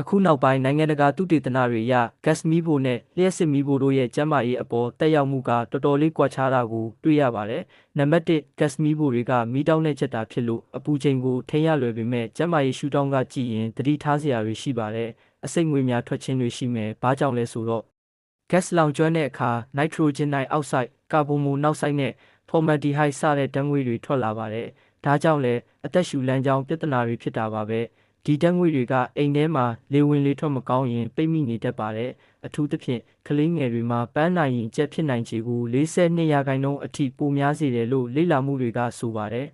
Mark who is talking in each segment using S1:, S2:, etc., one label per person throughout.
S1: အခုနောက်ပိုင်းနိုင်ငံတကာသုတေသနတွေအရ gas မီးဖိုနဲ့လျှက်စစ်မီးဖိုတို့ရဲ့ကျန်းမာရေးအပေါ်တက်ရောက်မှုကတော်တော်လေးကွာခြားတာကိုတွေ့ရပါတယ်။နံပါတ်1 gas မီးဖိုတွေကမီးတောက်နဲ့ချက်တာဖြစ်လို့အပူချိန်ကိုထိန်းရလွယ်ပေမဲ့ကျန်းမာရေးရှုထောင့်ကကြည့်ရင်သတိထားစရာတွေရှိပါတယ်။အဆိပ်ငွေ့များထွက်ခြင်းတွေရှိမယ်။ဘာကြောင့်လဲဆိုတော့ gas လောင်ကျွမ်းတဲ့အခါ nitrogen dioxide ကာဗွန်မိုနောက်ဆိုက်နဲ့ formaldehyde စတဲ့ဓာတ်ငွေ့တွေထွက်လာပါတယ်။ဒါကြောင့်လည်းအသက်ရှူလမ်းကြောင်းပြဿနာတွေဖြစ်တာပါပဲ။ဒီဓာတ်ငွေ့တွေကအိမ်ထဲမှာလေဝင်လေထွက်မကောင်းရင်ပိတ်မိနေတတ်ပါတယ်။အထူးသဖြင့်ကလေးငယ်တွေမှာပန်းနိုင်ရင်ကျက်ဖြစ်နိုင်ခြေကို42%အထိပိုများစေတယ်လို့လေ့လာမှုတွေကဆိုပါတယ်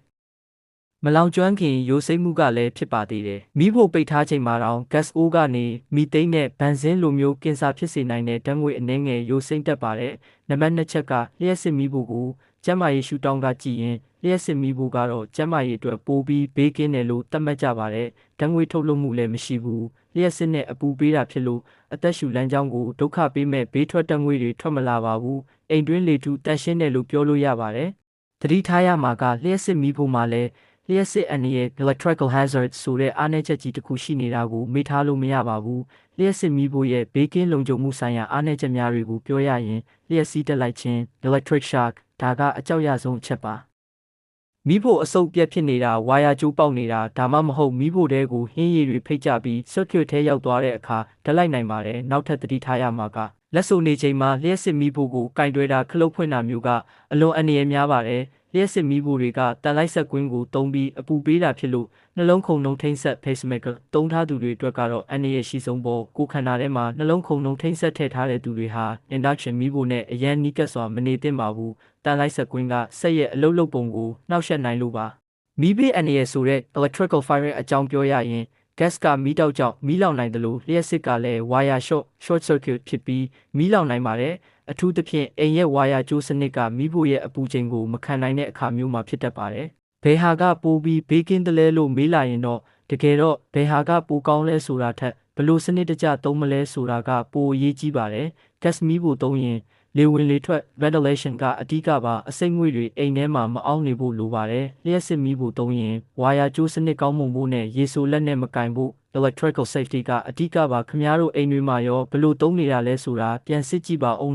S1: ။မလောင်ကျွမ်းခင်ရိုးစိမ့်မှုကလည်းဖြစ်ပါသေးတယ်။မီးဖိုပိတ်ထားချိန်မှာတောင် gas အိုးကနေမီသိန်းနဲ့ဘန်ဇင်းလိုမျိုးကင်ဆာဖြစ်စေနိုင်တဲ့ဓာတ်ငွေ့အနှဲငယ်ရိုးစိမ့်တတ်ပါတယ်။နံပါတ်2ချက်ကလျှက်စစ်မီးဖိုကိုကျန်းမာရေးရှုထောင့်ကကြည့်ရင်လျှက်စစ်မီးဖိုကတော့ကျန်းမာရေးအတွက်ပိုပြီးဘေးကင်းတယ်လို့သတ်မှတ်ကြပါတယ်။ဓာတ်ငွေ့ထုတ်လွှတ်မှုလည်းမရှိဘူး။လျှက်စစ်နဲ့အပူပေးတာဖြစ်လို့အသက်ရှူလမ်းကြောင်းကိုဒုက္ခပေးမဲ့ဘေးထွက်ဓာတ်ငွေ့တွေထွက်မလာပါဘူး။အိမ်တွင်းလေထုတန့်ရှင်းတယ်လို့ပြောလို့ရပါတယ်။သတိထားရမှာကလျှက်စစ်မီးဖိုမှာလည်းလျှက်စစ်အန္တရာယ် electrical hazard ဆိုတဲ့အားနည်းချက်ကြီးတစ်ခုရှိနေတာကိုမေ့ထားလို့မရပါဘူး။လျှက်စစ်မီးဖိုရဲ့ဘေးကင်းလုံခြုံမှုဆိုင်ရာအားနည်းချက်များတွေကိုပြောရရင်လျှက်စီးတက်လိုက်ခြင်း electric shock ဒါကအကြောက်ရဆုံးအချက်ပါ။မီးဖိုအဆုတ်ပြတ်ဖြစ်နေတာဝါယာကျိုးပေါက်နေတာဒါမှမဟုတ်မီးဖိုတဲကိုဟင်းရည်တွေဖိတ်ကျပြီး circuit ထဲရောက်သွားတဲ့အခါဓာတ်လိုက်နိုင်ပါတယ်။နောက်ထပ်သတိထားရမှာကလက်စုံနေချိန်မှာလျှက်စစ်မီးဖိုကိုကင်တွယ်တာခလုတ်ဖွင့်တာမျိုးကအလွန်အန္တရာယ်များပါတယ်။လျှက်စစ်မီးဖိုတွေကတန်လိုက်ဆက်ကွင်းကိုတုံးပြီးအပူပေးတာဖြစ်လို့နှလုံးခုန်နှုန်းထိန်းဆက် pacemaker တုံးထားသူတွေအတွက်ကတော့အန္တရာယ်ရှိဆုံးပေါ့ကိုခန္ဓာထဲမှာနှလုံးခုန်နှုန်းထိန်းဆက်ထည့်ထားတဲ့သူတွေဟာ induction မီးဖိုနဲ့အရန်နီးကပ်စွာမနေသင့်ပါဘူးတန်လိုက်ဆက်ကွင်းကဆက်ရဲ့အလုတ်လုတ်ပုံကိုနှောက်ယှက်နိုင်လို့ပါမီးဘေးအန္တရာယ်ဆိုတဲ့ electrical fire အကြောင်းပြောရရင်gas ကမီးတောက်ကြောင့်မီးလောင်နိုင်တယ်လို့လျှက်စစ်ကလည်းဝါယာ short circuit ဖြစ်ပြီးမီးလောင်နိုင်ပါတယ်အထူးသဖြင့်အိမ်ရဲ့ဝါယာကြိုးစနစ်ကမီးဖိုရဲ့အပူချိန်ကိုမခံနိုင်တဲ့အခါမျိုးမှာဖြစ်တတ်ပါတယ်။ဘယ်ဟာကပိုပြီးဘေးကင်းတယ်လဲလို့မေးလာရင်တော့တကယ်တော့ဘယ်ဟာကပိုကောင်းလဲဆိုတာထက်ဘလို့စနစ်တကျသုံးမလဲဆိုတာကပိုအရေးကြီးပါတယ်။ gas မီးဖိုသုံးရင်လေဝင်လေထွက် ventilation ကအဓိကပါအစိမ့်ငွေ့တွေအိမ်ထဲမှာမအောင်နေဖို့လိုပါတယ်။လျှက်စစ်မီးဖိုသုံးရင်ဝါယာကြိုးစနစ်ကောင်းမွန်ဖို့နဲ့ရေဆိုလက်နဲ့မကင်ဖို့ electrical safety ကအဓိကပါခင်ဗျားတို့အိမ်တွေမှာရောဘလို့သုံးနေတာလဲဆိုတာပြန်စစ်ကြည့်ပါဦး